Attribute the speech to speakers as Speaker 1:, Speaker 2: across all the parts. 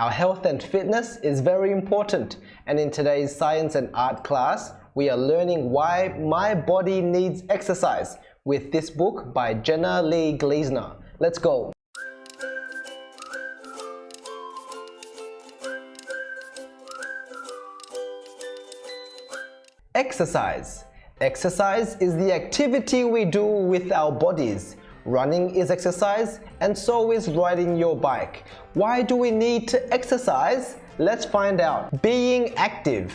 Speaker 1: Our health and fitness is very important, and in today's science and art class, we are learning why my body needs exercise with this book by Jenna Lee Gleesner. Let's go! Exercise. Exercise is the activity we do with our bodies. Running is exercise, and so is riding your bike. Why do we need to exercise? Let's find out. Being active.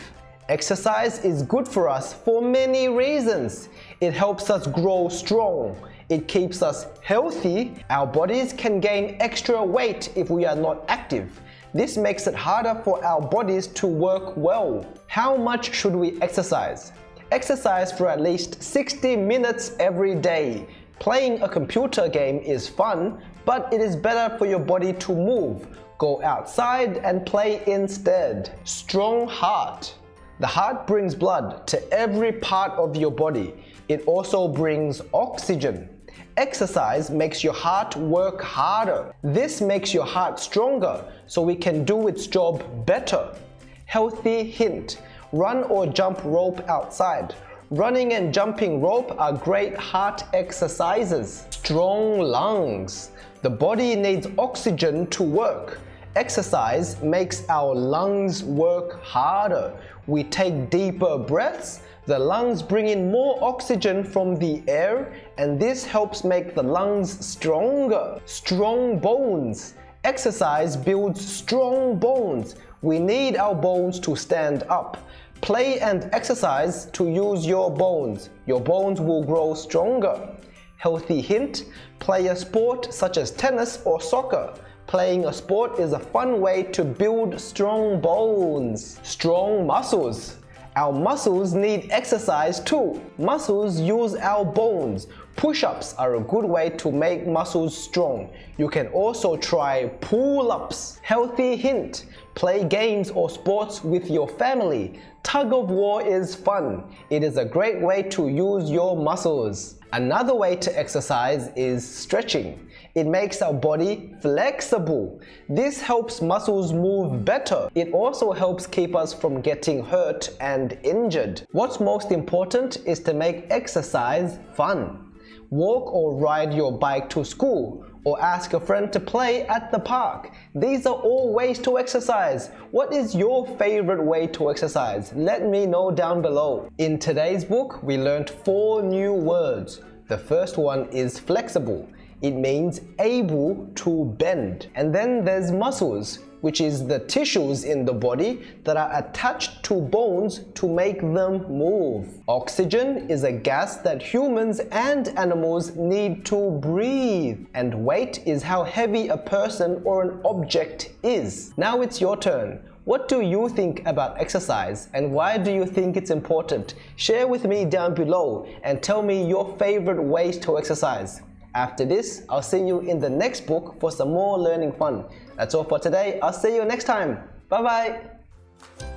Speaker 1: Exercise is good for us for many reasons. It helps us grow strong. It keeps us healthy. Our bodies can gain extra weight if we are not active. This makes it harder for our bodies to work well. How much should we exercise? Exercise for at least 60 minutes every day. Playing a computer game is fun, but it is better for your body to move. Go outside and play instead. Strong heart. The heart brings blood to every part of your body. It also brings oxygen. Exercise makes your heart work harder. This makes your heart stronger, so we can do its job better. Healthy hint. Run or jump rope outside. Running and jumping rope are great heart exercises. Strong lungs. The body needs oxygen to work. Exercise makes our lungs work harder. We take deeper breaths. The lungs bring in more oxygen from the air, and this helps make the lungs stronger. Strong bones. Exercise builds strong bones. We need our bones to stand up. Play and exercise to use your bones. Your bones will grow stronger. Healthy hint. Play a sport such as tennis or soccer. Playing a sport is a fun way to build strong bones. Strong muscles. Our muscles need exercise too. Muscles use our bones. Push-ups are a good way to make muscles strong. You can also try pull-ups. Healthy hint. Play games or sports with your family. Tug of war is fun. It is a great way to use your muscles. Another way to exercise is stretching. It makes our body flexible. This helps muscles move better. It also helps keep us from getting hurt and injured. What's most important is to make exercise fun. Walk or ride your bike to school, or ask a friend to play at the park. These are all ways to exercise. What is your favorite way to exercise? Let me know down below. In today's book, we learned 4 new words. The first one is flexible. It means able to bend. And then there's muscles, which is the tissues in the body that are attached to bones to make them move. Oxygen is a gas that humans and animals need to breathe. And weight is how heavy a person or an object is. Now it's your turn. What do you think about exercise, and why do you think it's important? Share with me down below and tell me your favorite ways to exercise. After this, I'll see you in the next book for some more learning fun. That's all for today. I'll see you next time. Bye bye.